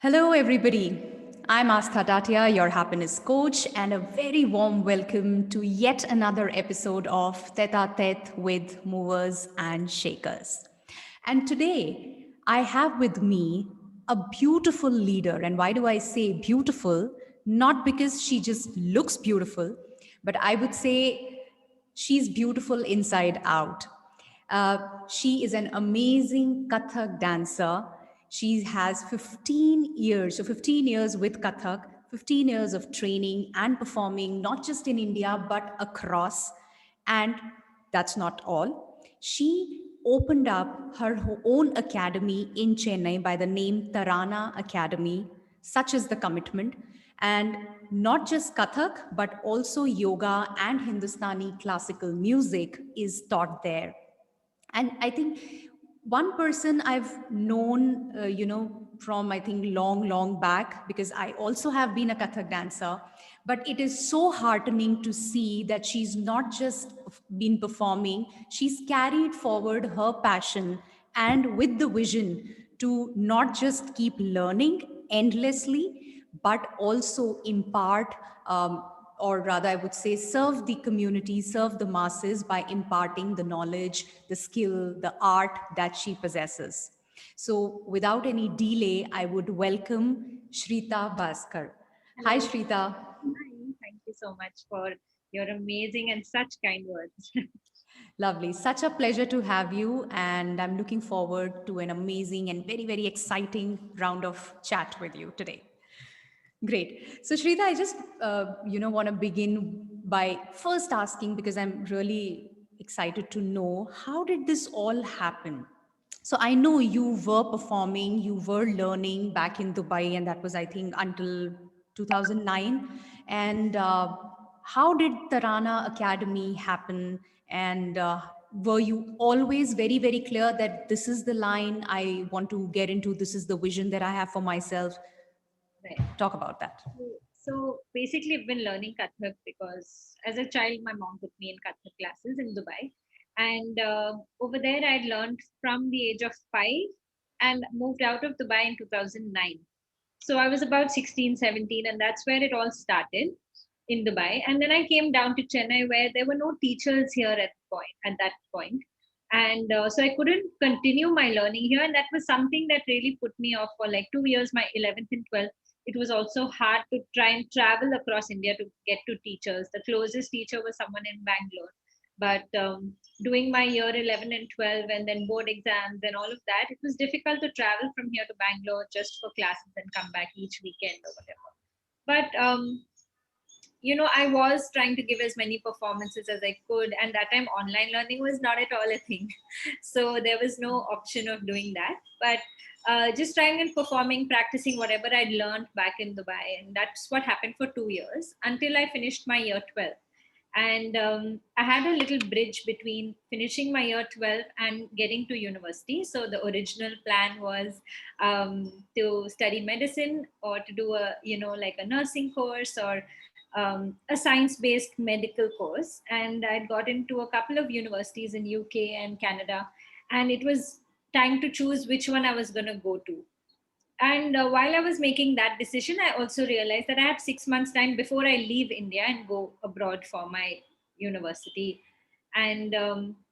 Hello, everybody. I'm Astha Tatia, your happiness coach, and a very warm welcome to yet another episode of Tête-à-tête with Movers and Shakers. And today, I have with me a beautiful leader. And why do I say beautiful? Not because she just looks beautiful, but I would say she's beautiful inside out. She is an amazing Kathak dancer. She has 15 years, so 15 years with Kathak, 15 years of training and performing, not just in India, but across. And that's not all. She opened up her own academy in Chennai by the name Tarana Academy. Such is the commitment. And not just Kathak, but also yoga and Hindustani classical music is taught there. And I think one person I've known from I think long back, because I also have been a Kathak dancer, but it is so heartening to see that she's not just been performing, she's carried forward her passion and with the vision to not just keep learning endlessly, but also impart, or rather, I would say, serve the community, serve the masses by imparting the knowledge, the skill, the art that she possesses. So, without any delay, I would welcome Shritha Baskar. Hi, Hello. Shritha. Hi. Thank you so much for your amazing and such kind words. Lovely. Such a pleasure to have you. And I'm looking forward to an amazing and very exciting round of chat with you today. Great. So, Shrita, I just want to begin by first asking, because I'm really excited to know, how did this all happen? So I know you were performing, you were learning back in Dubai, and that was, I think, until 2009. And how did Tarana Academy happen? And were you always very clear that this is the line I want to get into, this is the vision that I have for myself? Right. Talk about that. So basically, I've been learning Kathak because as a child, my mom put me in Kathak classes in Dubai. And over there, I learned from the age of 5 and moved out of Dubai in 2009. So I was about 16, 17, and that's where it all started in Dubai. And then I came down to Chennai where there were no teachers here at that point. And so I couldn't continue my learning here. And that was something that really put me off for like 2 years, my 11th and 12th. It was also hard to try and travel across India to get to teachers. The closest teacher was someone in Bangalore. But doing my year 11 and 12 and then board exams and all of that, it was difficult to travel from here to Bangalore just for classes and come back each weekend or whatever. But I was trying to give as many performances as I could, and that time online learning was not at all a thing. So there was no option of doing that. But just trying and performing, practicing whatever I'd learned back in Dubai. And that's what happened for 2 years until I finished my year 12. And I had a little bridge between finishing my year 12 and getting to university. So the original plan was to study medicine or to do like a nursing course or a science-based medical course. And I'd got into a couple of universities in UK and Canada, and it was time to choose which one I was going to go to. And while I was making that decision, I also realized that I had 6 months time before I leave India and go abroad for my university. And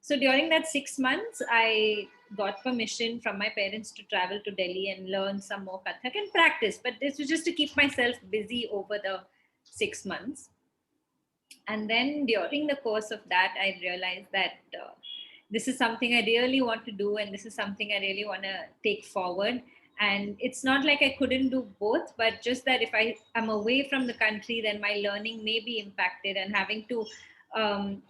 so during that 6 months, I got permission from my parents to travel to Delhi and learn some more Kathak and practice. But this was just to keep myself busy over the 6 months. And then during the course of that, I realized that this is something I really want to do, and this is something I really want to take forward. And it's not like I couldn't do both, but just that if I am away from the country, then my learning may be impacted. And having to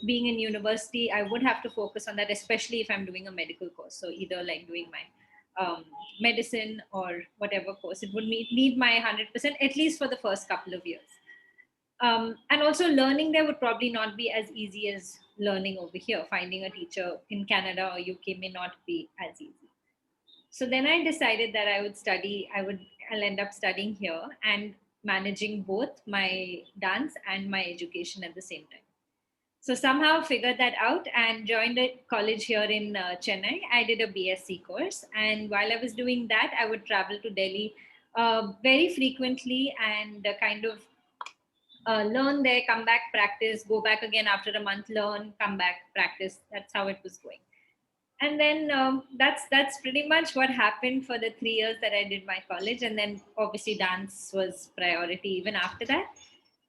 being in university, I would have to focus on that, especially if I'm doing a medical course. So either like doing my medicine or whatever course, it would need my 100% at least for the first couple of years. And also learning there would probably not be as easy as learning over here. Finding a teacher in Canada or UK may not be as easy. So then I decided that I'll end up studying here and managing both my dance and my education at the same time. So somehow figured that out and joined a college here in Chennai. I did a BSc course, and while I was doing that, I would travel to Delhi very frequently, and kind of learn there, come back, practice, go back again after a month, learn, come back, practice. That's how it was going. And then that's pretty much what happened for the 3 years that I did my college. And then obviously dance was priority even after that.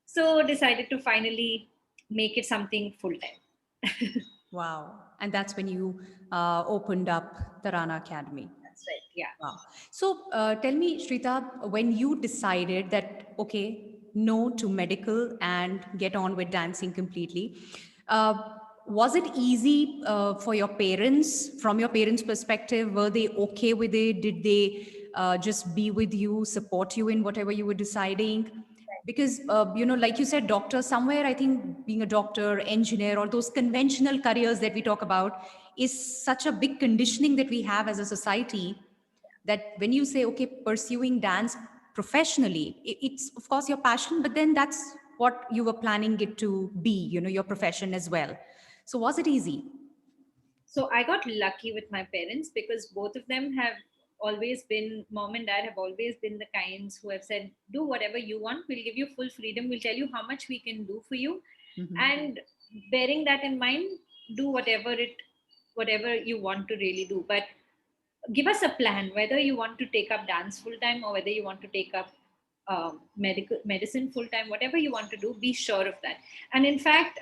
So decided to finally make it something full time. Wow. And that's when you opened up Tarana Academy. That's right. Yeah. Wow. So tell me, Shrita, when you decided that, okay, no to medical and get on with dancing completely, uh, was it easy for your parents, from your parents' perspective? Were they okay with it? Did they just be with you, support you in whatever you were deciding? Because, like you said, doctor, somewhere I think being a doctor, engineer, or those conventional careers that we talk about is such a big conditioning that we have as a society, that when you say, okay, pursuing dance professionally, it's of course your passion, but then that's what you were planning it to be, your profession as well. So was it easy? So I got lucky with my parents because both of them have always been, mom and dad have always been the kinds who have said, do whatever you want, we'll give you full freedom, we'll tell you how much we can do for you. Hmm. And bearing that in mind, do whatever you want to really do, but give us a plan whether you want to take up dance full time or whether you want to take up medical medicine full time. Whatever you want to do, be sure of that. And in fact,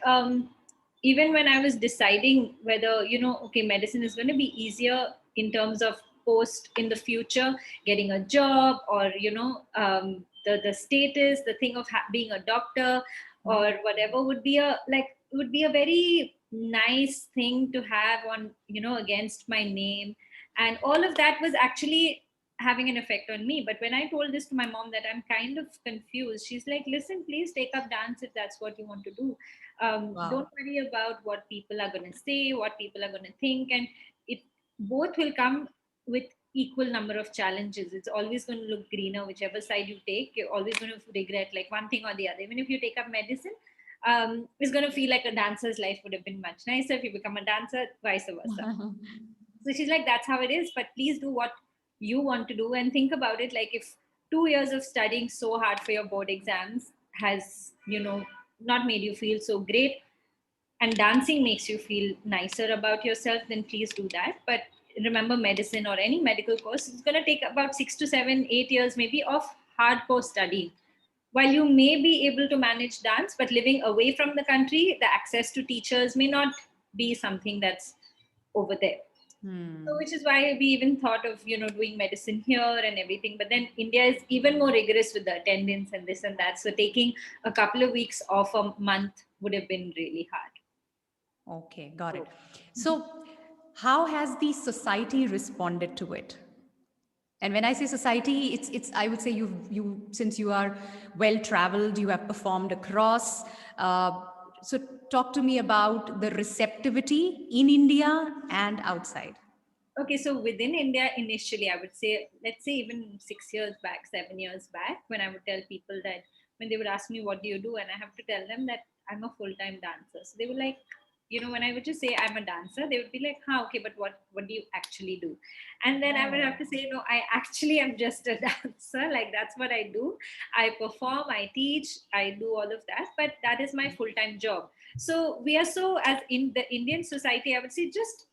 even when I was deciding whether, okay, medicine is going to be easier in terms of post in the future, getting a job, or the status, the thing of being a doctor or whatever, would be a very nice thing to have on, against my name. And all of that was actually having an effect on me. But when I told this to my mom that I'm kind of confused, she's like, listen, please take up dance if that's what you want to do. Don't Wow. worry about what people are going to say, what people are going to think. And it both will come with equal number of challenges. It's always going to look greener whichever side you take. You're always going to regret like one thing or the other. Even if you take up medicine, it's going to feel like a dancer's life would have been much nicer if you become a dancer, vice versa. So she's like, that's how it is, but please do what you want to do. And think about it, like, if 2 years of studying so hard for your board exams has, not made you feel so great, and dancing makes you feel nicer about yourself, then please do that. But remember, medicine or any medical course, it's going to take about 6 to 7, 8 years maybe of hardcore study. While you may be able to manage dance, but living away from the country, the access to teachers may not be something that's over there. So, Hmm. which is why we even thought of, doing medicine here and everything. But then India is even more rigorous with the attendance and this and that. So taking a couple of weeks off a month would have been really hard. Okay, got it. So how has the society responded to it? And when I say society, it's I would say you since you are well traveled, you have performed across. Uh, so talk to me about the receptivity in India and outside. Okay, so within India, initially, I would say, let's say even 6 years back, 7 years back, when I would tell people that, when they would ask me, what do you do? And I have to tell them that I'm a full time dancer. So they were like, when I would just say I'm a dancer, they would be like, huh, okay, but what do you actually do? And then I would have to say, no, I actually am just a dancer. Like, that's what I do. I perform, I teach, I do all of that, but that is my full time job. So we are so, as in the Indian society, I would say, just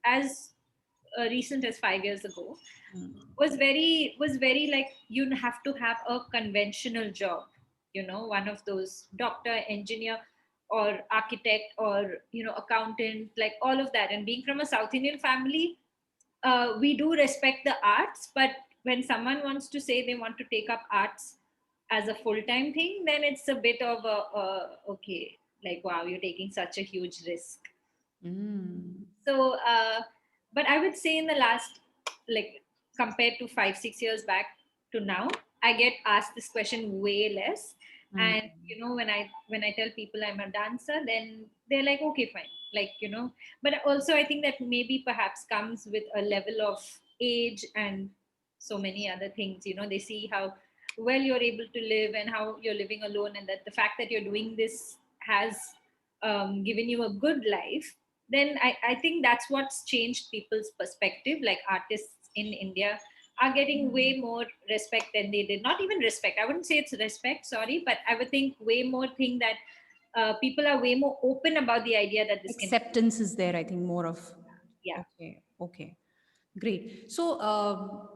as recent as 5 years ago, was very like, you have to have a conventional job, one of those doctor, engineer, or architect, or accountant, like all of that. And being from a South Indian family, we do respect the arts, but when someone wants to say they want to take up arts as a full-time thing, then it's a bit of okay, like, wow, you're taking such a huge risk. Mm. So, but I would say in the last, like, compared to 5, 6 years back to now, I get asked this question way less. Mm. And when I tell people I'm a dancer, then they're like, okay, fine, like, But also, I think that maybe perhaps comes with a level of age and so many other things. They see how well you're able to live and how you're living alone, and that the fact that you're doing this has given you a good life. Then I think that's what's changed people's perspective. Like, artists in India are getting way more respect than they did. Not even respect. I wouldn't say it's respect, sorry, but I would think way more thing that people are way more open about the idea that this can. Acceptance is there, I think, more of. Yeah. Okay, okay. Great. So,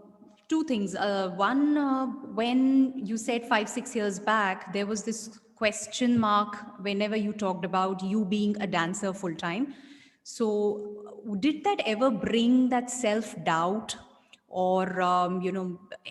two things. One, when you said 5, 6 years back, there was this question mark whenever you talked about you being a dancer full time. So, did that ever bring that self doubt, or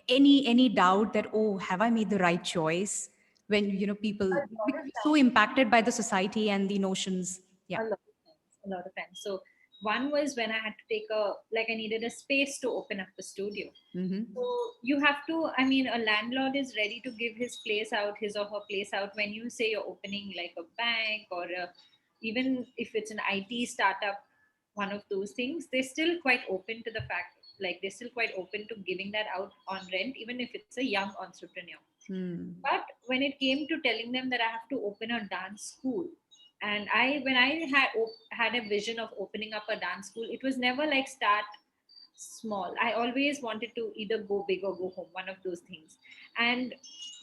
any doubt that, oh, have I made the right choice? When people, A lot of so times. impacted by the society and the notions. Yeah. A lot of times. A lot of times. So one was when I had to take a, like, I needed a space to open up a studio. Mm-hmm. So you have to, I mean, a landlord is ready to give his place out, his or her place out, when you say you're opening like a bank, or even if it's an IT startup, one of those things, they're still quite open to the fact, like they're still quite open to giving that out on rent, even if it's a young entrepreneur. Hmm. But when it came to telling them that I have to open a dance school, and when I had a vision of opening up a dance school, it was never like start small. I always wanted to either go big or go home, one of those things. And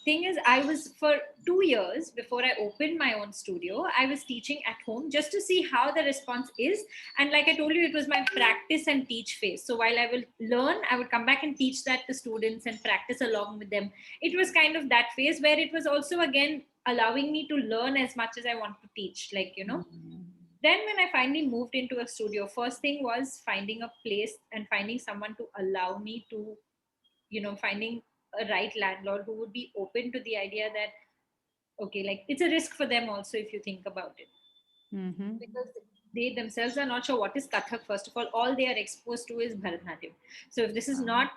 thing is, I was, for 2 years before I opened my own studio, I was teaching at home just to see how the response is. And like I told you, it was my practice and teach phase. So while I will learn, I would come back and teach that to students and practice along with them. It was kind of that phase where it was also again allowing me to learn as much as I want to teach, like, then when I finally moved into a studio, first thing was finding a place and finding someone to allow me to, finding a right landlord who would be open to the idea that, okay, like it's a risk for them also if you think about it, Mm-hmm. because they themselves are not sure what is Kathak. First of all they are exposed to is Bharatnatyam. So if this is not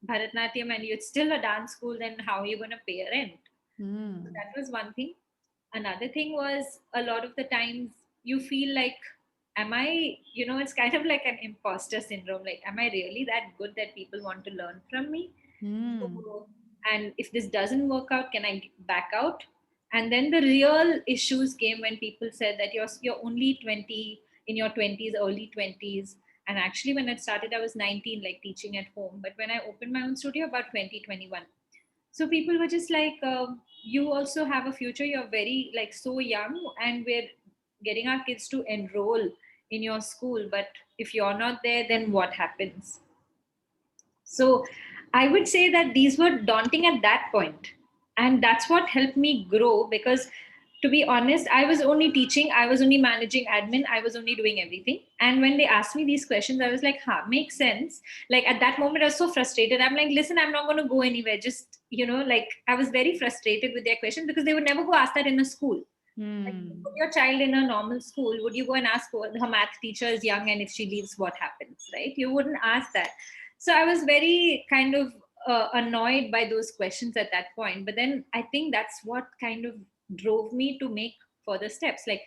Bharatnatyam and it's still a dance school, then how are you going to pay rent? So Mm. that was one thing. Another thing was, a lot of the times you feel like, am I, it's kind of like an imposter syndrome. Like, am I really that good that people want to learn from me? Mm. So, and if this doesn't work out, can I back out? And then the real issues came when people said that you're only 20, in your 20s, early 20s. And actually, when I started, I was 19, like teaching at home. But when I opened my own studio, about 2021. So people were just like, you also have a future, you're very like so young, and we're getting our kids to enroll in your school, but if you're not there, then what happens? So I would say that these were daunting at that point. And that's what helped me grow, because to be honest, I was only teaching, I was only managing admin, I was only doing everything. And when they asked me these questions, I was like, huh, makes sense. Like at that moment, I was so frustrated. I'm like, listen, I'm not going to go anywhere. Just, like I was very frustrated with their questions, because they would never go ask that in a school. Like, Mm. put your child in a normal school, would you go and ask her math teacher is young and if she leaves, what happens, right? You wouldn't ask that. So I was very kind of annoyed by those questions at that point. But then I think that's what kind of drove me to make further steps. Like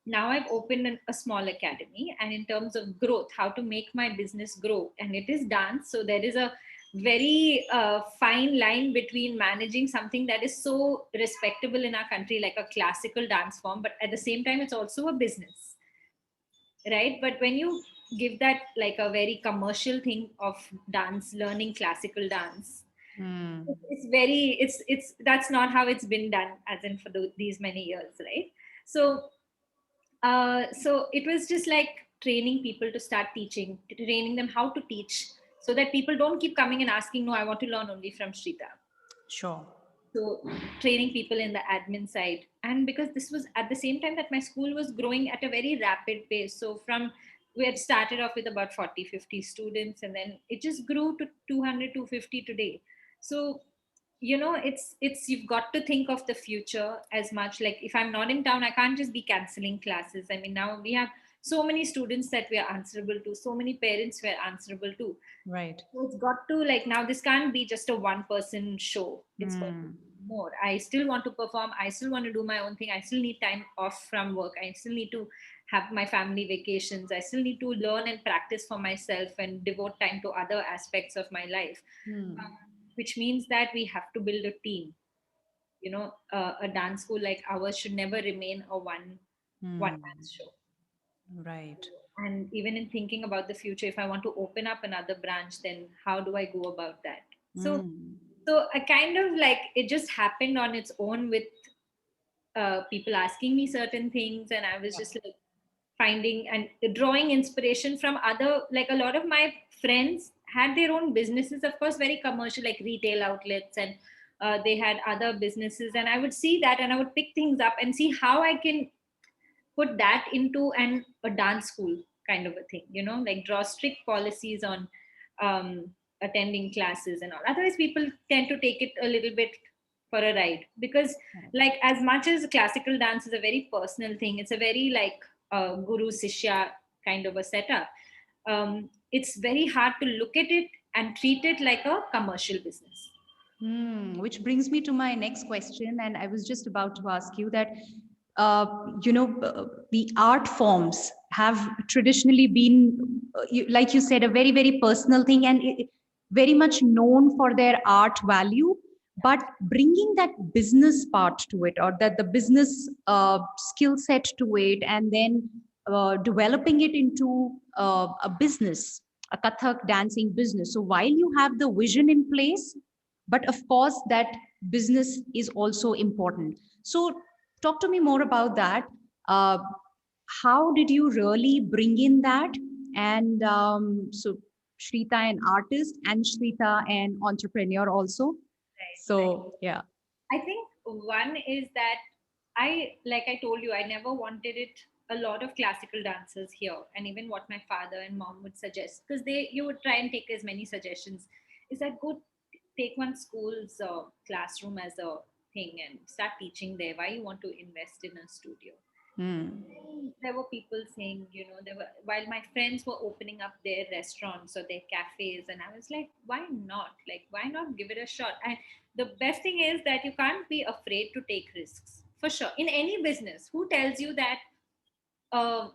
now I've opened a small academy, and in terms of growth, how to make my business grow, and it is dance. So there is a very fine line between managing something that is so respectable in our country, like a classical dance form, but at the same time, it's also a business, right? But when you give that like a very commercial thing of dance, learning classical dance, Mm. it's very, it's that's not how it's been done, as in for these many years, right? So so it was just like training people to start teaching, training them how to teach, so that people don't keep coming and asking, no, I want to learn only from Shrita. Sure. So training people in the admin side. And because this was at the same time that my school was growing at a very rapid pace. So from, we had started off with about 40, 50 students, and then it just grew to 200, 250 today. So it's you've got to think of the future as much. Like if I'm not in town, I can't just be canceling classes. I mean, now we have so many students that we are answerable to, so many parents we're answerable to. Right. So it's got to, like, now this can't be just a one person show. It's got to Mm. be more. I still want to perform. I still want to do my own thing. I still need time off from work. I still need to have my family vacations. I still need to learn and practice for myself and devote time to other aspects of my life, Mm. which means that we have to build a team. A dance school like ours should never remain a one Mm. man show. Right. And even in thinking about the future, if I want to open up another branch, then how do I go about that? So Mm. I kind of like, it just happened on its own with people asking me certain things, and I was just like finding and drawing inspiration from other, like a lot of my friends had their own businesses, of course very commercial, like retail outlets, and they had other businesses, and I would see that and I would pick things up and see how I can put that into a dance school kind of a thing, like draw strict policies on um, attending classes and all. Otherwise people tend to take it a little bit for a ride, because like as much as classical dance is a very personal thing, it's a very like guru sishya kind of a setup. It's very hard to look at it and treat it like a commercial business. Which brings me to my next question, and I was just about to ask you that, the art forms have traditionally been, like you said, a very, very personal thing, and very much known for their art value. But bringing that business part to it, or that the business skill set to it, and then developing it into a business, a Kathak dancing business. So while you have the vision in place, but of course that business is also important. So talk to me more about that. uh, how did you really bring in that? And so Shrita an artist, and Shrita an entrepreneur also. Right, right. So yeah. I think one is that like I told you, I never wanted it. A lot of classical dancers here, and even what my father and mom would suggest, because you would try and take as many suggestions, is that go take one school's classroom as a thing and start teaching there. Why you want to invest in a studio? Hmm. There were people saying, there were, while my friends were opening up their restaurants or their cafes, and I was like, why not? Like, why not give it a shot? And the best thing is that you can't be afraid to take risks, for sure. In any business, who tells you that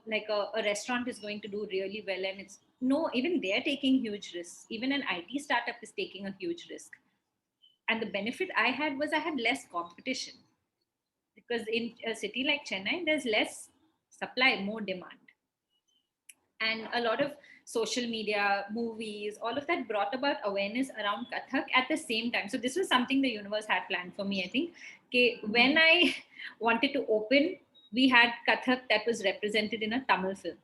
like a restaurant is going to do really well? And it's no, even they're taking huge risks. Even an IT startup is taking a huge risk. And the benefit I had was I had less competition, because in a city like Chennai, there's less supply, more demand. And a lot of social media, movies, all of that brought about awareness around Kathak at the same time. So this was something the universe had planned for me, I think. Okay, when I wanted to open, we had Kathak that was represented in a Tamil film.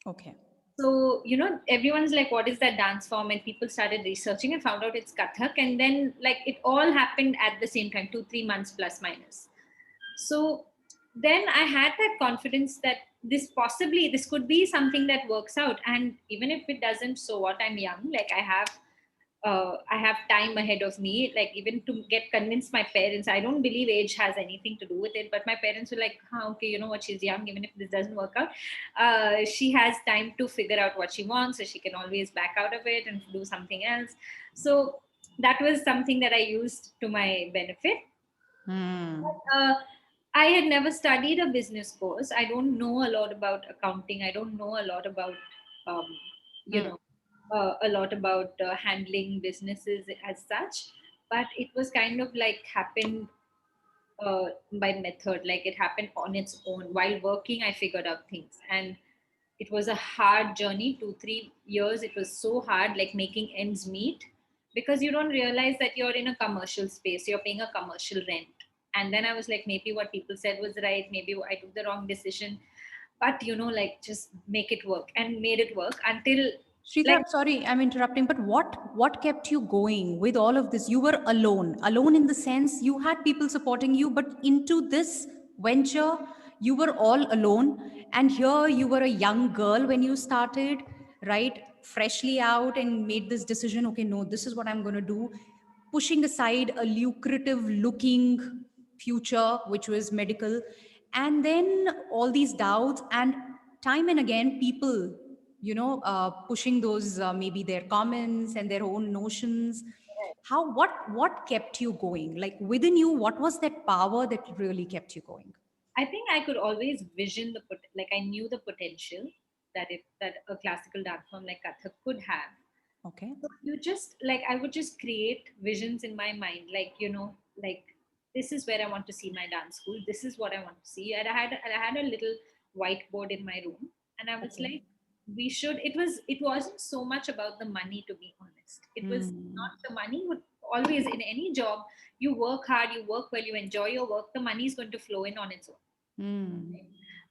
Okay. So, everyone's like, what is that dance form? And people started researching and found out it's Kathak. And then, like, it all happened at the same time, 2-3 months plus minus. So then I had that confidence that this could be something that works out. And even if it doesn't, so what? I'm young. Like, I have time ahead of me. Like, even to get convinced my parents, I don't believe age has anything to do with it. But my parents were like, huh, okay, you know what? She's young. Even if this doesn't work out, she has time to figure out what she wants, so she can always back out of it and do something else. So that was something that I used to my benefit. Hmm. uh, I had never studied a business course. I don't know a lot about accounting. I don't know a lot about, um, you Hmm. know, a lot about handling businesses as such. But it was kind of like happened by method. Like it happened on its own. While working, I figured out things. And it was a hard journey, 2-3 years. It was so hard, like making ends meet, because you don't realize that you're in a commercial space, you're paying a commercial rent. And then I was like, maybe what people said was right, maybe I took the wrong decision. But like, just make it work, and made it work until Shrita, like, sorry, I'm interrupting, but what kept you going with all of this? You were alone, alone in the sense you had people supporting you, but into this venture, you were all alone. And here you were a young girl when you started, right? Freshly out and made this decision. Okay, no, this is what I'm going to do. Pushing aside a lucrative looking future, which was medical, and then all these doubts, and time and again, people pushing those maybe their comments and their own notions. How what kept you going, like within you? What was that power that really kept you going? I think I could always vision like I knew the potential that a classical dance form like Kathak could have. Okay. So you just like, I would just create visions in my mind, like, like, this is where I want to see my dance school, this is what I want to see. And I had a little whiteboard in my room, and I was Okay. like, it wasn't so much about the money, to be honest. It was Hmm. not the money would always, in any job, you work hard, you work well, you enjoy your work, the money is going to flow in on its own. Hmm.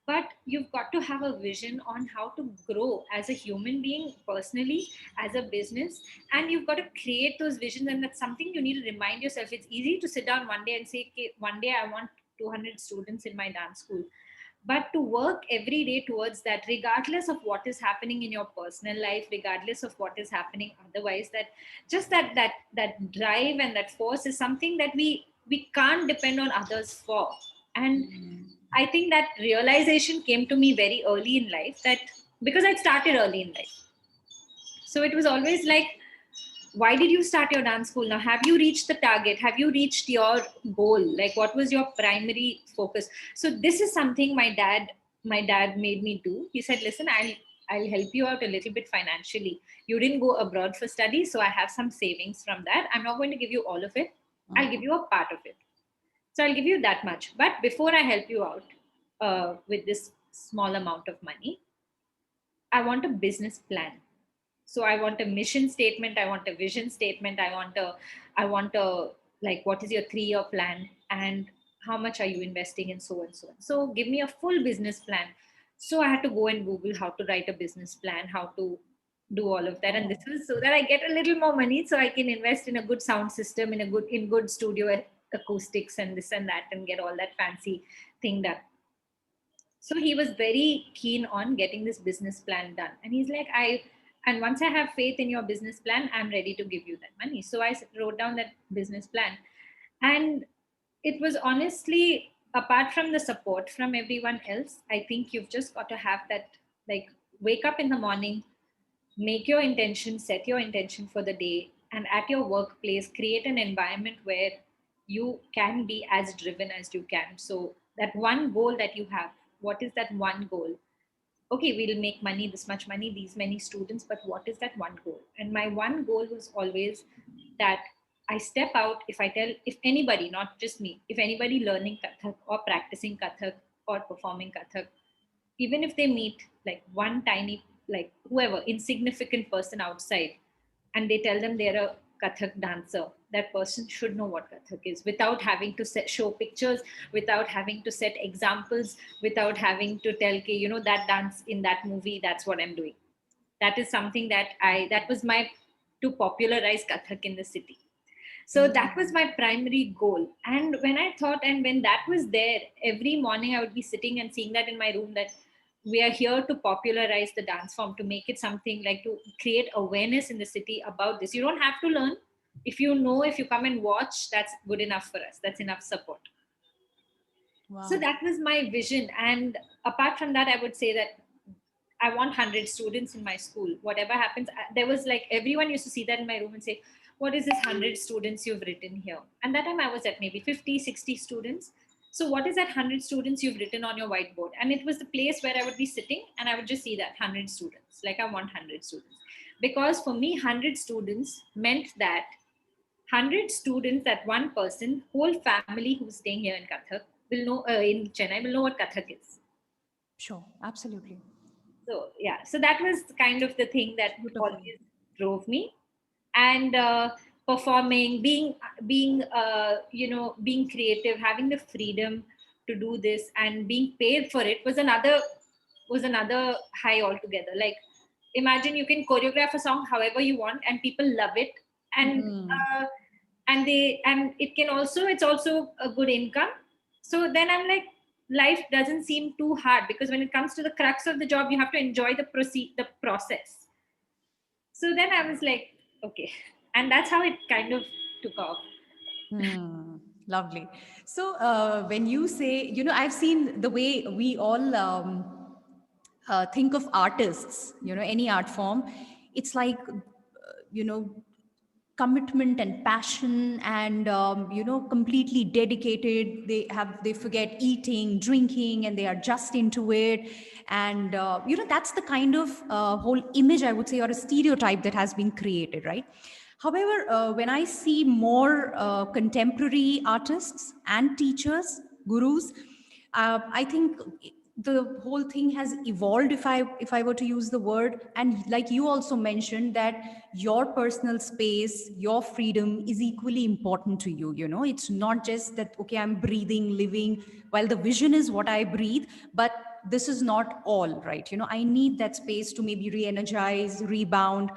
But you've got to have a vision on how to grow as a human being, personally, as a business, and you've got to create those visions. And that's something you need to remind yourself. It's easy to sit down one day and say, okay, one day I want 200 students in my dance school, but to work every day towards that, regardless of what is happening in your personal life, regardless of what is happening otherwise, that just that drive and that force is something that we can't depend on others for. And Hmm. I think that realization came to me very early in life, that because I started early in life, so it was always like, why did you start your dance school? Now, have you reached the target? Have you reached your goal? Like, what was your primary focus? So this is something my dad made me do. He said, listen, I'll help you out a little bit financially. You didn't go abroad for study, so I have some savings from that. I'm not going to give you all of it. I'll give you a part of it. So I'll give you that much. But before I help you out with this small amount of money, I want a business plan. So I want a mission statement, I want a vision statement, I want a like, what is your 3-year plan, and how much are you investing in so and so and so. Give me a full business plan. So I had to go and Google how to write a business plan, how to do all of that. And this Oh. was so that I get a little more money, so I can invest in a good sound system, in good studio acoustics and this and that, and get all that fancy thing done. So he was very keen on getting this business plan done, and he's like, and once I have faith in your business plan, I'm ready to give you that money. So I wrote down that business plan. And it was honestly, apart from the support from everyone else, I think you've just got to have that, like, wake up in the morning, make your intention, set your intention for the day, and at your workplace create an environment where you can be as driven as you can. So that one goal that you have, what is that one goal? Okay, we'll make money, this much money, these many students, but what is that one goal? And my one goal was always that I step out. If I tell, if anybody, not just me, if anybody learning Kathak or practicing Kathak or performing Kathak, even if they meet like one tiny, like whoever, insignificant person outside, and they tell them they're a Kathak dancer, that person should know what Kathak is, without having to show pictures, without having to set examples, without having to tell, okay, that dance in that movie, that's what I'm doing. That is something that was my, to popularize Kathak in the city. So that was Hmm. my primary goal. And when I thought, and when that was there, every morning I would be sitting and seeing that in my room, that we are here to popularize the dance form, to make it something, like to create awareness in the city about this. You don't have to learn. If you know, if you come and watch, that's good enough for us. That's enough support. So Wow. that was my vision. And apart from that, I would say that I want 100 students in my school. Whatever happens, there was like, everyone used to see that in my room and say, what is this 100 students you've written here? And that time I was at maybe 50, 60 students. So what is that 100 students you've written on your whiteboard? And it was the place where I would be sitting and I would just see that 100 students. Like, I want 100 students. Because for me, 100 students meant that 100 students, that one person, whole family who's staying here in Kathak will know, in Chennai, will know what Kathak is. Sure. Absolutely. So yeah, so that was kind of the thing that Beautiful. always drove me. And performing, being creative, having the freedom to do this and being paid for it was another high altogether. Like, imagine you can choreograph a song however you want and people love it. And Hmm. it's also a good income. So then I'm like, life doesn't seem too hard, because when it comes to the crux of the job, you have to enjoy the process. So then I was like, okay. And that's how it kind of took off. Hmm. Lovely. So, when you say, I've seen the way we all think of artists, any art form, it's like, commitment and passion and, completely dedicated. They forget eating, drinking, and they are just into it. And, that's the kind of whole image, I would say, or a stereotype that has been created, right? However, when I see more contemporary artists and teachers, gurus, I think the whole thing has evolved, if I were to use the word. And like you also mentioned, that your personal space, your freedom is equally important to you. It's not just that, okay, I'm breathing, living, while the vision is what I breathe, but this is not all, right? I need that space to maybe re-energize, rebound,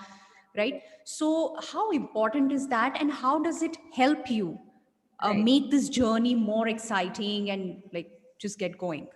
right? So how important is that, and how does it help you Right. make this journey more exciting and like just get going?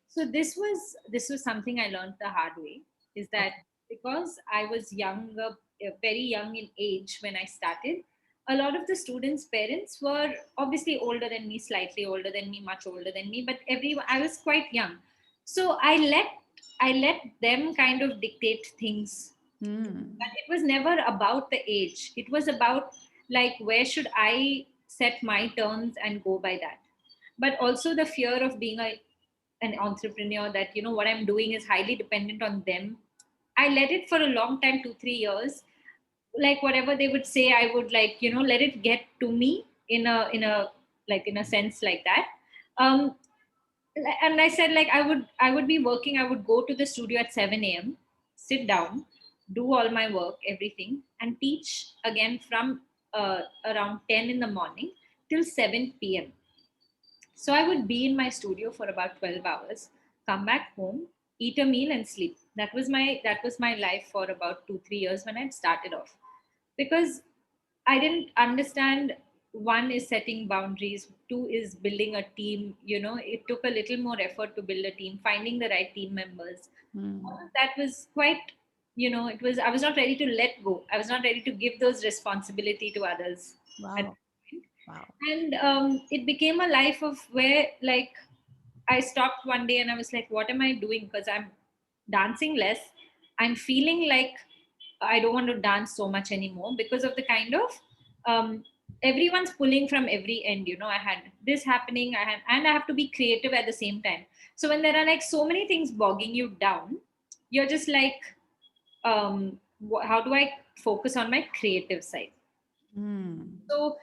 So this was something I learned the hard way, is that Okay. because I was younger, very young in age when I started, a lot of the students' parents were obviously older than me, slightly older than me, much older than me, but everyone, I was quite young. So I let them kind of dictate things. Hmm. But it was never about the age. It was about, like, where should I set my terms and go by that. But also the fear of being an entrepreneur, that what I'm doing is highly dependent on them. I let it for a long time, 2 3 years, like whatever they would say, I would, like, let it get to me in a sense like that. um and I said, like, I would be working, I would go to the studio at 7 a.m., sit down, do all my work, everything, and teach again from around 10 in the morning till 7 p.m. So I would be in my studio for about 12 hours, come back home, eat a meal, and sleep. That was my life for about 2 3 years when I started off, because I didn't understand. One is setting boundaries. Two is building a team. It took a little more effort to build a team, finding the right team members. All Hmm. of that was quite, it was, I was not ready to let go. I was not ready to give those responsibility to others at Wow. that point. Wow. And it became a life of where, like, I stopped one day and I was like, what am I doing? Because I'm dancing less. I'm feeling like I don't want to dance so much anymore because of the kind of, um, everyone's pulling from every end. I had this happening, and I have to be creative at the same time. So when there are, like, so many things bogging you down, you're just like, how do I focus on my creative side? Hmm. So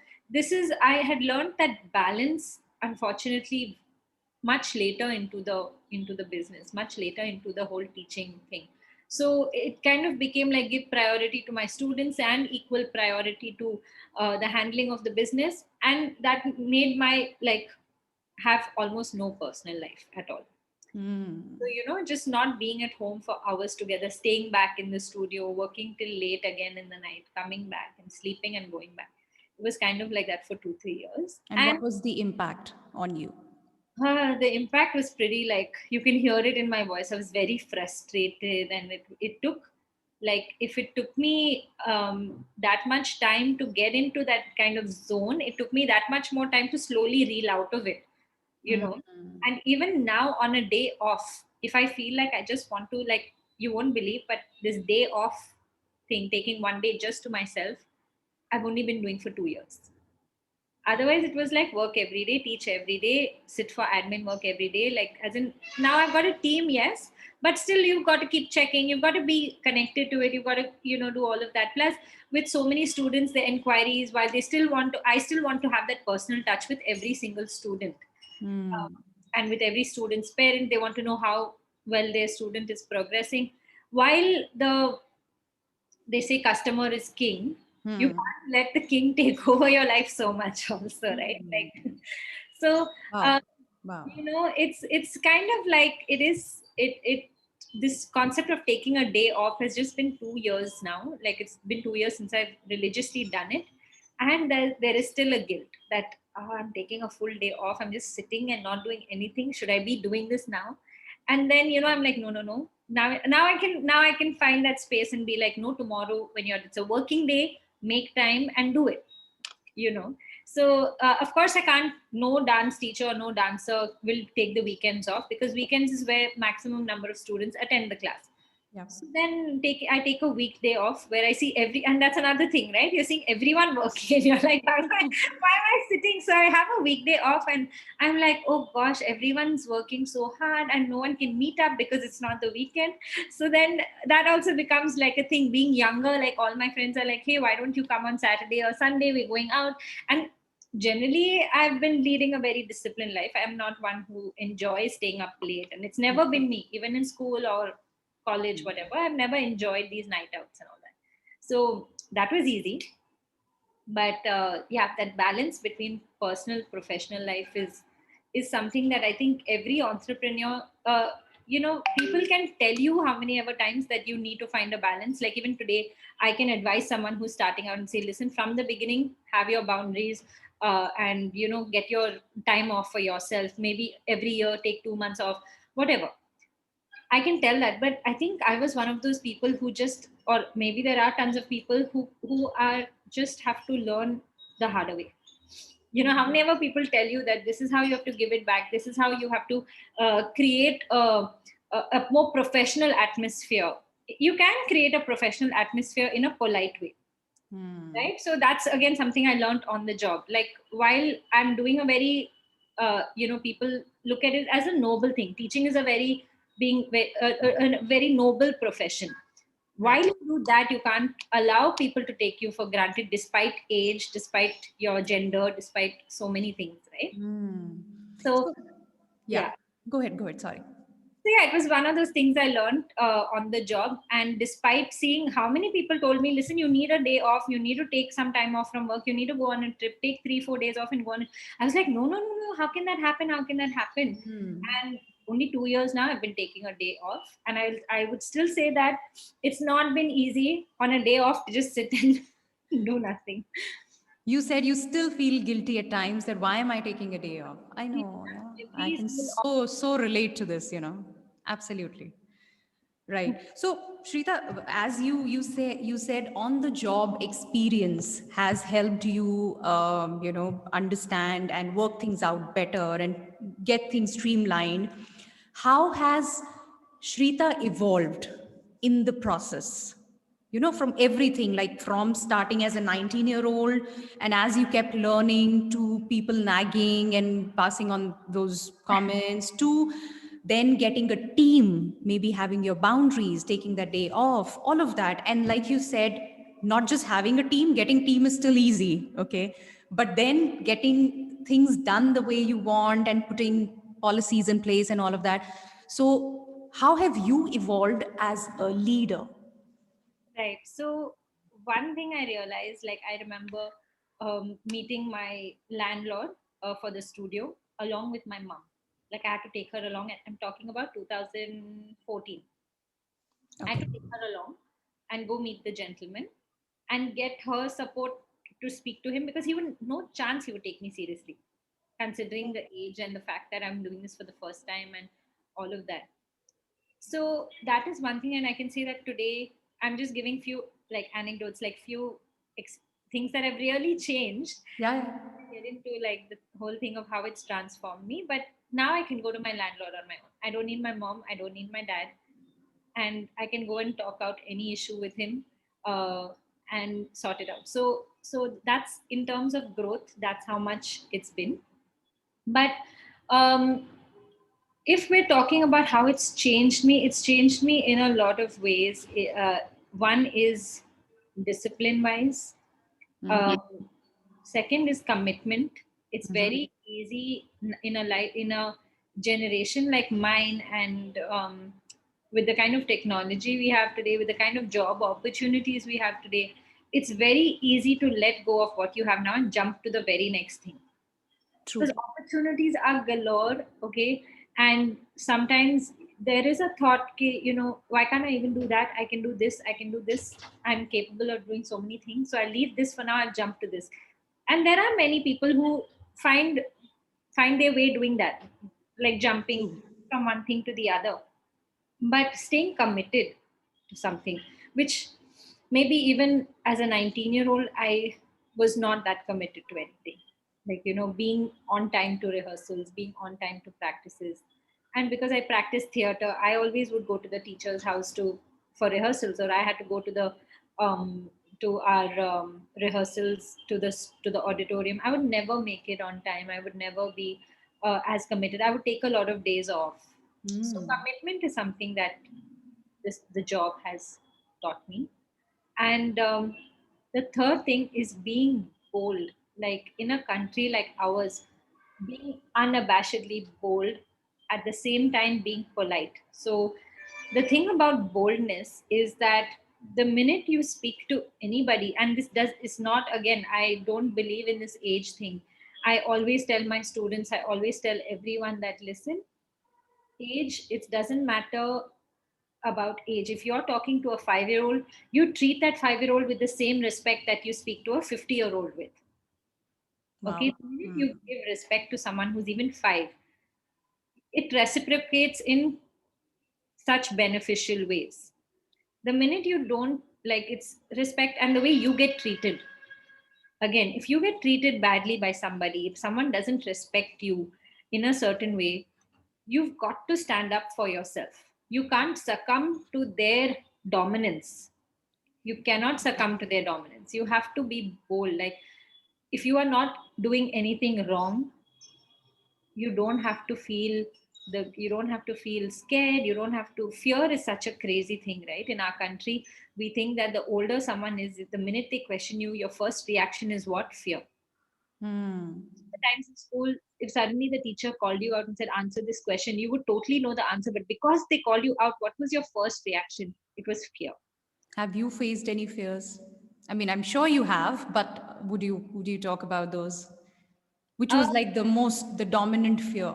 I had learned that balance, unfortunately, much later into the business, much later into the whole teaching thing. So it kind of became like, give priority to my students and equal priority to the handling of the business, and that made my, like, have almost no personal life at all. So, Hmm. just not being at home for hours together, staying back in the studio, working till late again in the night, coming back and sleeping and going back. It was kind of like that for 2 3 years. And And what was the impact on you? the impact was pretty, like, you can hear it in my voice. I was very frustrated, and it took, like, if it took me that much time to get into that kind of zone, it took me that much more time to slowly reel out of it, you Hmm. know. And even now, on a day off, if I feel like I just want to, like, you won't believe, but this day off thing, taking one day just to myself, I've only been doing for 2 years. Otherwise, it was like work every day, teach every day, sit for admin work every day. Like, as in, now I've got a team, yes, but still you've got to keep checking. You've got to be connected to it. You've got to, do all of that. Plus, with so many students, the inquiries, while I still want to have that personal touch with every single student. Hmm. And with every student's parent, they want to know how well their student is progressing. While they say customer is king, you Hmm. can't let the king take over your life so much also, right? Hmm. Like, so, Wow. uh, Wow. it's kind of like, it this concept of taking a day off has just been 2 years now. Like, it's been 2 years since I've religiously done it. And there is still a guilt that, oh, I'm taking a full day off, I'm just sitting and not doing anything, should I be doing this now? And then, I'm like, no, no, no. Now I can find that space and be like, no, tomorrow, when it's a working day, make time and do it, you know so of course, I can't, no dance teacher or no dancer will take the weekends off, because weekends is where maximum number of students attend the class. Yeah. So then I take a weekday off, where I see and that's another thing, right? You're seeing everyone working and you're like, why am I sitting? So I have a weekday off, and I'm like, oh gosh, everyone's working so hard and no one can meet up because it's not the weekend. So then that also becomes like a thing. Being younger, like, all my friends are like, hey, why don't you come on Saturday or Sunday? We're going out. And Generally, I've been leading a very disciplined life. I'm not one who enjoys staying up late, and it's never been me, even in school or college, whatever. I've never enjoyed these night outs and all that. So that was easy. But yeah, that balance between personal professional life is something that I think every entrepreneur, people can tell you how many ever times that you need to find a balance. Like even today, I can advise someone who's starting out and say, listen, from the beginning, have your boundaries, and get your time off for yourself. Maybe every year take 2 months off, whatever. I can tell that, but I think I was one of those people who just, or maybe there are tons of people who are just have to learn the harder way. How many ever people tell you that this is how you have to give it back. This is how you have to create a more professional atmosphere. You can create a professional atmosphere in a polite way, right? So that's again something I learned on the job. Like while I'm doing a very people look at it as a noble thing. Teaching is a very a very noble profession. Right. While you do that, you can't allow people to take you for granted, despite age, despite your gender, despite so many things, right? Hmm. So So, yeah, yeah. go ahead, go ahead. Sorry. So yeah, it was one of those things I learned on the job. And despite seeing how many people told me, listen, you need a day off, you need to take some time off from work, you need to go on a trip, take 3-4 days off and go on. I was like, no, no, no, no. How can that happen? How can that happen? Hmm. And only 2 years now, I've been taking a day off, and I would still say that it's not been easy on a day off to just sit and do nothing. You said you still feel guilty at times that why am I taking a day off? I Every know, yeah. I every can single so relate to this, Absolutely. Right. So, Shrita, as you said on the job experience has helped you, understand and work things out better and get things streamlined. How has Shrita evolved in the process? From everything, like from starting as a 19-year-old, and as you kept learning, to people nagging and passing on those comments, to then getting a team, maybe having your boundaries, taking that day off, all of that. And like you said, not just having a team, getting team is still easy, okay? But then getting things done the way you want and putting policies in place and all of that. So, how have you evolved as a leader? Right. So one thing I realized, like I remember meeting my landlord for the studio along with my mom. Like I had to take her along. I'm talking about 2014. I had Okay. to take her along and go meet the gentleman and get her support to speak to him, because he would no chance he would take me seriously, considering the age and the fact that I'm doing this for the first time and all of that. So that is one thing, and I can say that today I'm just giving few like anecdotes, like few things that have really changed. Yeah, yeah. Get into like the whole thing of how it's transformed me, but now I can go to my landlord on my own. I don't need my mom, I don't need my dad, and I can go and talk out any issue with him, uh, and sort it out. So that's in terms of growth. That's how much it's been. But um, if we're talking about how it's changed me in a lot of ways. One is discipline wise. Mm-hmm. Um, Second is commitment. It's Mm-hmm. very easy in a life, in a generation like mine, and with the kind of technology we have today, with the kind of job opportunities we have today, it's very easy to let go of what you have now and jump to the very next thing, because True. opportunities are galore. Okay. And sometimes there is a thought, okay, why can't I even do that? I can do this, I can do this. I'm capable of doing so many things, so I leave this for now, I'll jump to this. And there are many people who find find their way doing that, like jumping True. from one thing to the other, but staying committed to something, which maybe even as a 19-year-old I was not that committed to anything, like being on time to rehearsals, being on time to practices. And because I practiced theater, I always would go to the teacher's house to for rehearsals, or I had to go to the um to our rehearsals, to the auditorium. I would never make it on time, I would never be as committed, I would take a lot of days off. So Mm. commitment is something that the job has taught me. And the third thing is being bold. like in a country like ours, being unabashedly bold, at the same time being polite. So the thing about boldness is that the minute you speak to anybody, and this does is not, again, I don't believe in this age thing. I always tell my students, I always tell everyone that, listen, age, it doesn't matter about age. If you're talking to a 5-year-old, you treat that 5-year-old with the same respect that you speak to a 50-year-old with. Okay, Wow. the minute Hmm. you give respect to someone who's even five, it reciprocates in such beneficial ways. The minute you don't, like, it's respect and the way you get treated. Again, if you get treated badly by somebody, if someone doesn't respect you in a certain way, you've got to stand up for yourself. You can't succumb to their dominance. You cannot succumb to their dominance. You have to be bold. Like, if you are not doing anything wrong, you don't have to feel you don't have to feel scared. You don't have to. Fear is such a crazy thing, right? In our country, we think that the older someone is, the minute they question you, your first reaction is what? Fear. Hmm. The times in school, if suddenly the teacher called you out and said, answer this question, you would totally know the answer. But because they called you out, what was your first reaction? It was fear. Have you faced any fears? I mean, I'm sure you have, but would you talk about those? Which Uh, was like the dominant fear?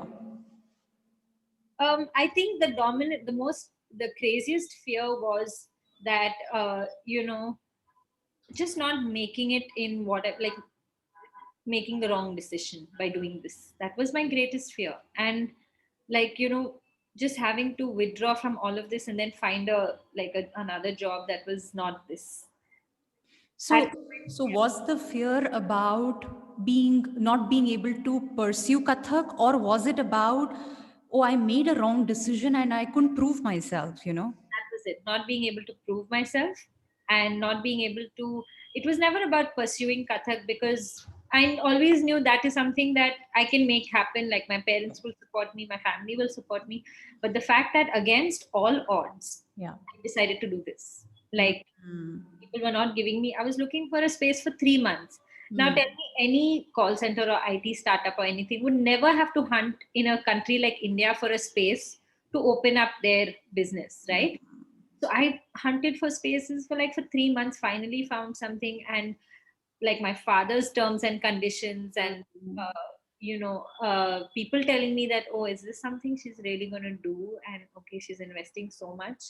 I think the craziest fear was that, just not making it in what like making the wrong decision by doing this. That was my greatest fear. And, like, just having to withdraw from all of this and then find another job that was not this. At So, so was the fear about not being able to pursue Kathak, or was it about, oh, I made a wrong decision and I couldn't prove myself, you know? That was it, not being able to prove myself, and not being able to, it was never about pursuing Kathak, because I always knew that is something that I can make happen. Like, my parents will support me, my family will support me. But the fact that against all odds, Yeah. I decided to do this. Mm. Like, people were not giving me, I was looking for a space for 3 months. Now Mm. tell me, any call center or IT startup or anything would never have to hunt in a country like India for a space to open up their business, right? So I hunted for spaces for, like, for 3 months, finally found something. And, like, my father's terms and conditions, and people telling me that, oh, is this something she's really going to do, and okay, she's investing so much,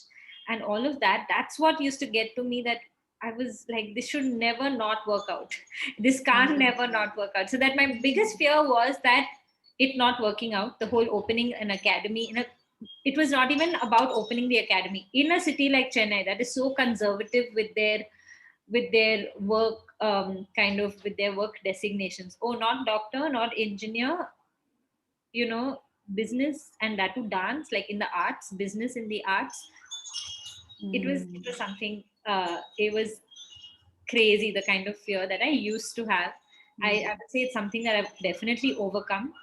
and all of that, that's what used to get to me, that I was like, this should never not work out. This can't never not work out. So that my biggest fear was that it not working out, the whole opening an academy it was not even about opening the academy in a city like Chennai that is so conservative with their work, kind of with their work designations. Oh, not doctor, not engineer, business, and that to dance, like in the arts, business in the arts. It was something. It was crazy, the kind of fear that I used to have. I would say it's something that I've definitely overcome.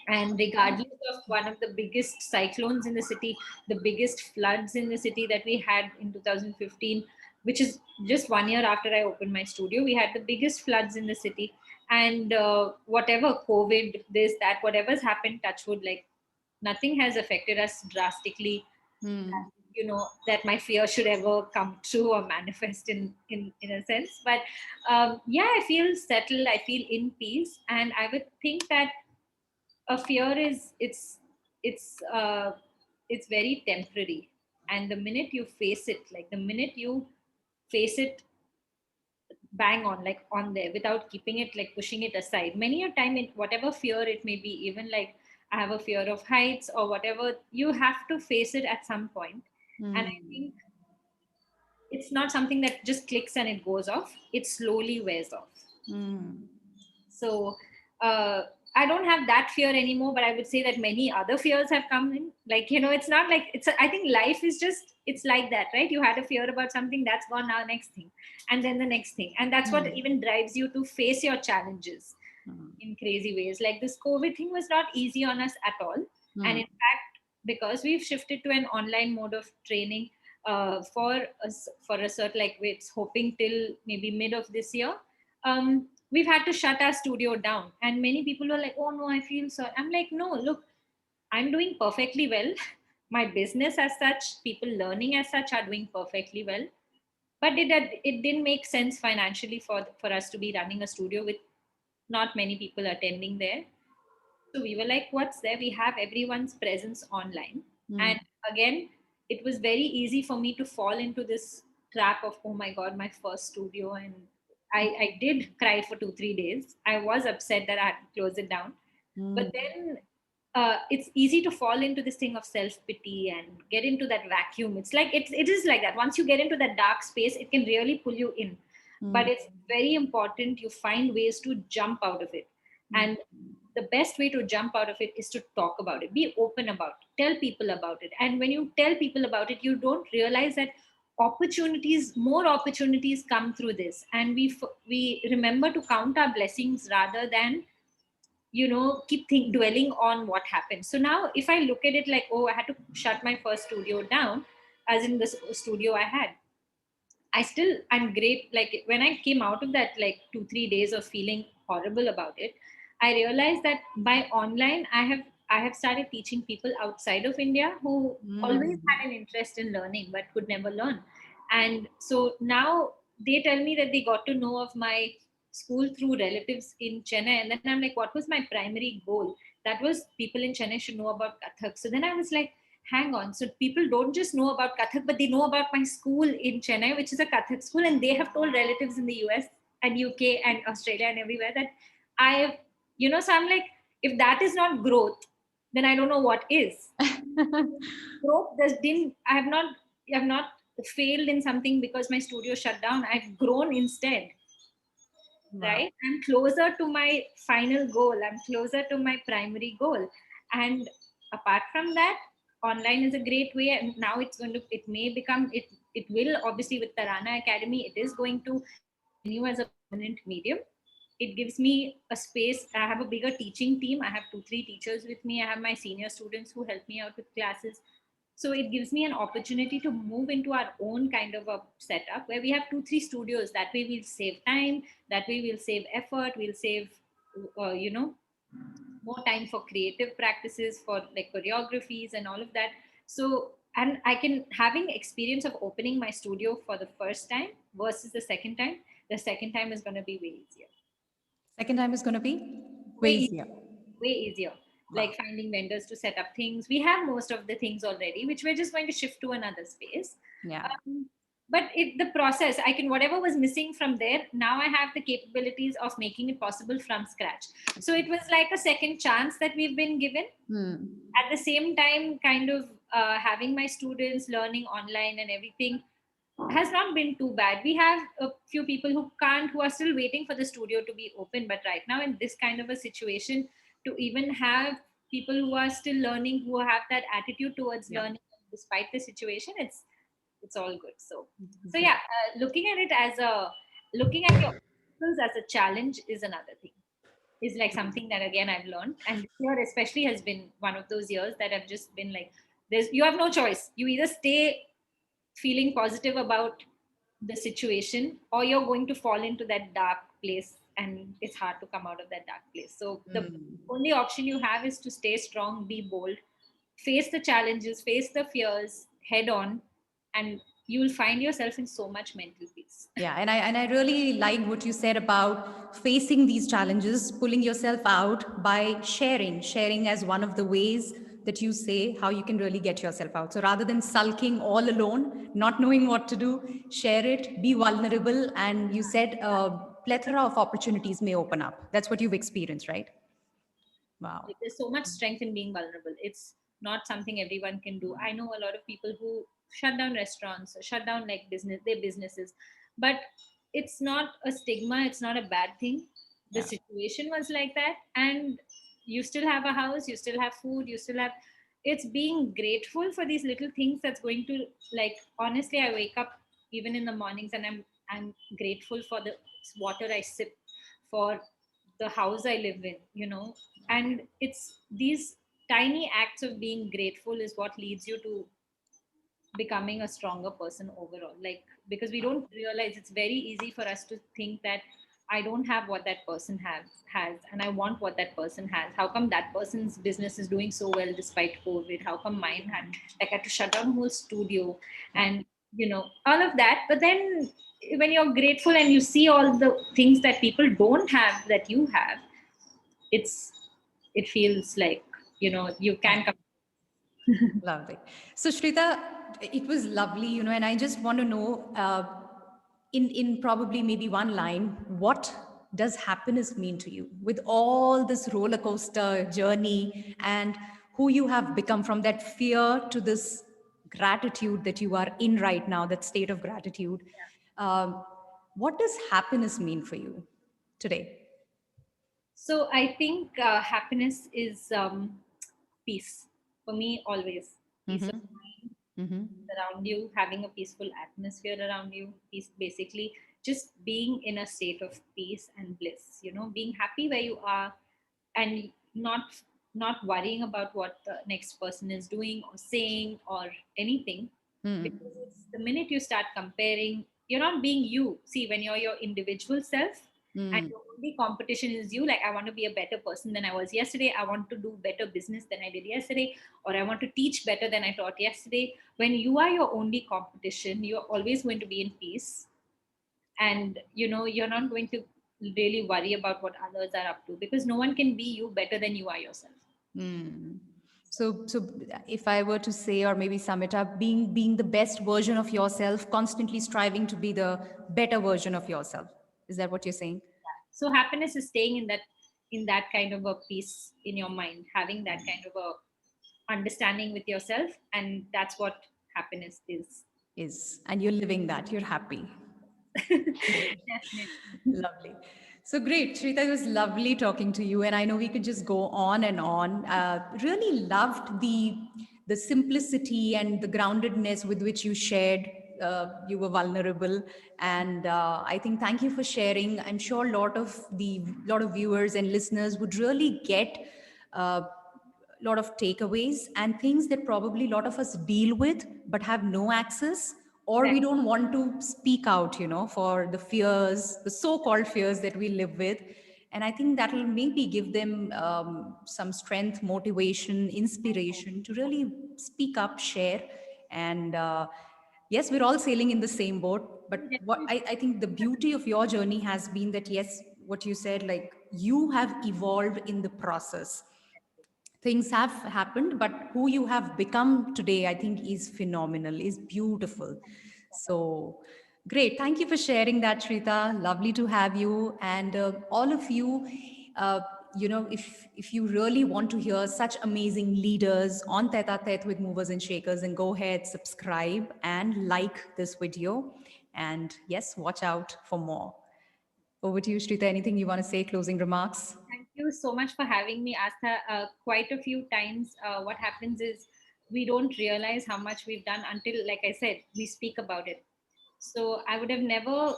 And regardless of one of the biggest cyclones in the city, the biggest floods in the city that we had in 2015, which is just 1 year after I opened my studio, we had the biggest floods in the city. And whatever COVID, this, that, whatever's happened, touchwood, like, nothing has affected us drastically. Mm. That my fear should ever come true or manifest in a sense. But yeah, I feel settled, I feel in peace, and I would think that a fear is, it's it's very temporary. And the minute you face it, like, the minute you face it bang on, like, on there, without keeping it, like, pushing it aside, many a time, it, whatever fear it may be, even like I have a fear of heights or whatever, you have to face it at some point. And I think it's not something that just clicks and it goes off, it slowly wears off. Mm. So uh, I don't have that fear anymore, but I would say that many other fears have come in. Like, it's not like I think life is just, it's like that, right? You had a fear about something, that's gone, now next thing, and then the next thing. And that's what even drives you to face your challenges in crazy ways. Like, this COVID thing was not easy on us at all. And in fact, because we've shifted to an online mode of training, for a cert, like, it's hoping till maybe mid of this year. we've had to shut our studio down. And many people were like, oh no, I feel so. I'm like, no, look, I'm doing perfectly well. My business as such, people learning as such are doing perfectly well. But it didn't make sense financially for us to be running a studio with not many people attending there. So we were like, what's there? We have everyone's presence online. Hmm. And again, it was very easy for me to fall into this trap of, oh my God, my first studio. And I did cry for 2, 3 days. I was upset that I had to close it down. But Hmm. then it's easy to fall into this thing of self pity and get into that vacuum. It's like it is like that. Once you get into that dark space, it can really pull you in. But Hmm. it's very important you find ways to jump out of it. And the best way to jump out of it is to talk about it, be open about it, tell people about it. And when you tell people about it, you don't realize that more opportunities come through this. And we remember to count our blessings rather than keep dwelling on what happened. So now if I look at it like, oh, I had to shut my first studio down, as in this studio I had, I'm great. Like when I came out of that, like 2, 3 days of feeling horrible about it, I realized that by online, I have started teaching people outside of India who always Hmm. had an interest in learning but could never learn. And so now they tell me that they got to know of my school through relatives in Chennai. And then I'm like, what was my primary goal? That was people in Chennai should know about Kathak. So then I was like, hang on. So people don't just know about Kathak, but they know about my school in Chennai, which is a Kathak school, and they have told relatives in the US and UK and Australia and everywhere that I have, so I'm like, if that is not growth, then I don't know what is. Growth does didn't I have not failed in something because my studio shut down. I've grown instead, Wow. right? I'm closer to my final goal. I'm closer to my primary goal. And apart from that, online is a great way. And now it may become, it will obviously with Tarana Academy, it is going to continue as a permanent medium. It gives me a space. I have a bigger teaching team. I have 2, 3 teachers with me. I have my senior students who help me out with classes. So it gives me an opportunity to move into our own kind of a setup where we have 2, 3 studios. That way we'll save time. That way we'll save effort. We'll save, uh, you know, more time for creative practices, for like choreographies and all of that. So, and I can, having experience of opening my studio for the first time versus the second time is going to be way easier. Second time is going to be way Way easier. easier. Way easier. Wow. Like finding vendors to set up things. We have most of the things already, which we're just going to shift to another space. Yeah. Um, but the process, I can, whatever was missing from there, now I have the capabilities of making it possible from scratch. So it was like a second chance that we've been given. Hmm. At the same time, kind of having my students learning online and everything has not been too bad. We have a few people who are still waiting for the studio to be open. But right now, in this kind of a situation, to even have people who are still learning, who have that attitude towards Yeah. learning despite the situation, it's all good. So Great. yeah, looking at your obstacles as a challenge is another thing. Is like something that again I've learned, and this year especially has been one of those years that I've just been like, there's you have no choice. You either stay feeling positive about the situation or you're going to fall into that dark place, and it's hard to come out of that dark place. So the Hmm. only option you have is to stay strong, be bold, face the challenges, face the fears head on, and you will find yourself in so much mental peace. Yeah, and I really like what you said about facing these challenges, pulling yourself out by sharing as one of the ways that you say how you can really get yourself out. So rather than sulking all alone, not knowing what to do, share it, be vulnerable, and you said a plethora of opportunities may open up. That's what you've experienced, right? Wow. There's so much strength in being vulnerable. It's not something everyone can do. I know a lot of people who shut down restaurants, shut down like their businesses, but it's not a stigma. It's not a bad thing. The Yeah. situation was like that, and you still have a house, you still have food, you still have. It's being grateful for these little things that's going to, like, honestly, I wake up even in the mornings and I'm grateful for the water I sip, for the house I live in, and it's these tiny acts of being grateful is what leads you to becoming a stronger person overall. Like, because we don't realize, it's very easy for us to think that I don't have what that person has, and I want what that person has. How come that person's business is doing so well despite COVID? How come mine had to shut down whole studio, Yeah. and all of that. But then when you're grateful and you see all the things that people don't have that you have, it's it feels like you Yeah. can come. Lovely. So, Shrita, it was lovely, and I just want to know, in probably maybe one line, what does happiness mean to you with all this roller coaster journey and who you have become from that fear to this gratitude that you are in right now, that state of gratitude? Um, what does happiness mean for you today? So I think happiness is peace for me. Always peace of Mm-hmm. mind Mm-hmm. around you, having a peaceful atmosphere around you, peace, basically just being in a state of peace and bliss, being happy where you are, and not worrying about what the next person is doing or saying or anything, because it's the minute you start comparing, you're not being you. See, when you're your individual self and Mm. your only competition is you, like, I want to be a better person than I was yesterday, I want to do better business than I did yesterday, or I want to teach better than I taught yesterday. When you are your only competition, you're always going to be in peace, and you're not going to really worry about what others are up to, because no one can be you better than you are yourself. Mm. So if I were to say, or maybe sum it up, being the best version of yourself, constantly striving to be the better version of yourself. Is that what you're saying? So happiness is staying in that kind of a peace in your mind, having that kind of a understanding with yourself, and that's what happiness is. Is, and you're living that. You're happy. Definitely. Lovely. So great, Shrita. It was lovely talking to you, and I know we could just go on and on. Really loved the simplicity and the groundedness with which you shared. You were vulnerable, and I think thank you for sharing. I'm sure a lot of viewers and listeners would really get a lot of takeaways and things that probably a lot of us deal with but have no access, or we Correct. don't want to speak out, for the fears, the so-called fears that we live with. And I think that will maybe give them some strength, motivation, inspiration to really speak up, share. And yes, we're all sailing in the same boat, but what Definitely. I think the beauty of your journey has been that, yes, what you said, like, you have evolved in the process. Things have happened, but who you have become today, I think, is phenomenal, is beautiful. So great. Thank you for sharing that, Shrita. Lovely to have you. And all of you, uh, if you really want to hear such amazing leaders on Tête-à-tête with movers and shakers, then go ahead, subscribe and like this video. And yes, watch out for more. Over to you, Shrita. Anything you want to say? Closing remarks? Thank you so much for having me, Astha. Quite a few times, what happens is we don't realize how much we've done until, like I said, we speak about it. So I would have never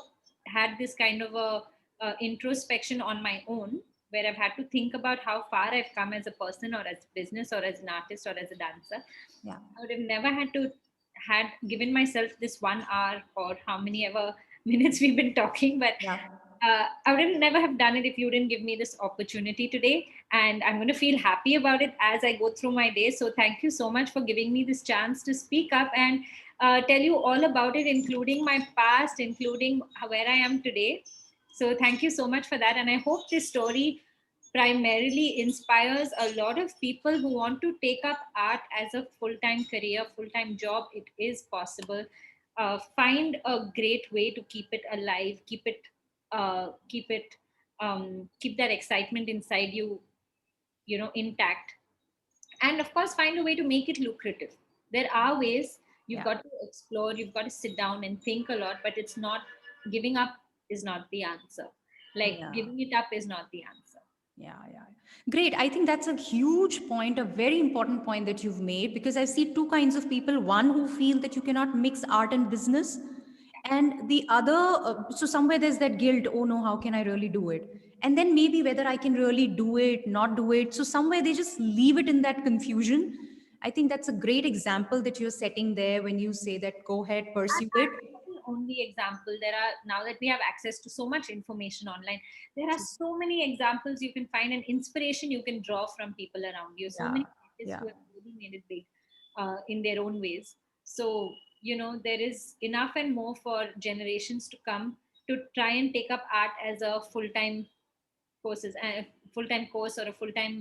had this kind of a introspection on my own, where I've had to think about how far I've come as a person, or as business, or as an artist, or as a dancer. Yeah. I would have never had given myself this 1 hour, or how many ever minutes we've been talking, but Yeah. I would have never have done it if you didn't give me this opportunity today. And I'm going to feel happy about it as I go through my day. So thank you so much for giving me this chance to speak up and tell you all about it, including my past, including where I am today. So thank you so much for that. And I hope this story primarily inspires a lot of people who want to take up art as a full-time career, full-time job. It is possible. Find a great way to keep it alive, keep that excitement inside you, intact, and of course find a way to make it lucrative. There are ways. You've Yeah. got to explore, you've got to sit down and think a lot, but it's not, giving up is not the answer. Like, Yeah. giving it up is not the answer. Yeah, yeah. Great. I think that's a huge point, a very important point that you've made, because I see two kinds of people. One who feel that you cannot mix art and business, and the other, so somewhere there's that guilt, oh no, how can I really do it? And then maybe whether I can really do it, not do it. So somewhere they just leave it in that confusion. I think that's a great example that you're setting there when you say that go ahead, pursue it. only example. There are, now that we have access to so much information online, there are so many examples you can find and inspiration you can draw from people around you. So Yeah. many artists Yeah. who have really made it big in their own ways. So, there is enough and more for generations to come to try and take up art as a full-time course or a full-time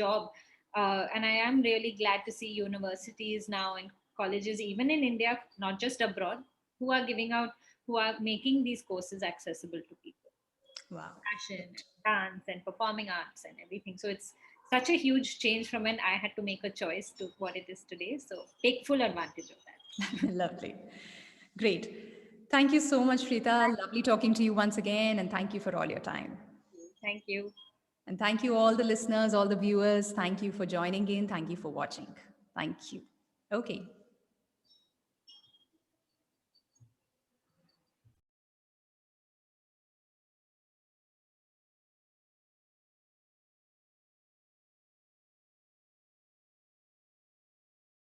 job. And I am really glad to see universities now and colleges, even in India, not just abroad, who are who are making these courses accessible to people. Wow. Fashion, and dance, and performing arts, and everything. So it's such a huge change from when I had to make a choice to what it is today. So take full advantage of that. Lovely. Great. Thank you so much, Shritha. Lovely talking to you once again, and thank you for all your time. Thank you. And thank you, all the listeners, all the viewers. Thank you for joining in. Thank you for watching. Thank you. Okay.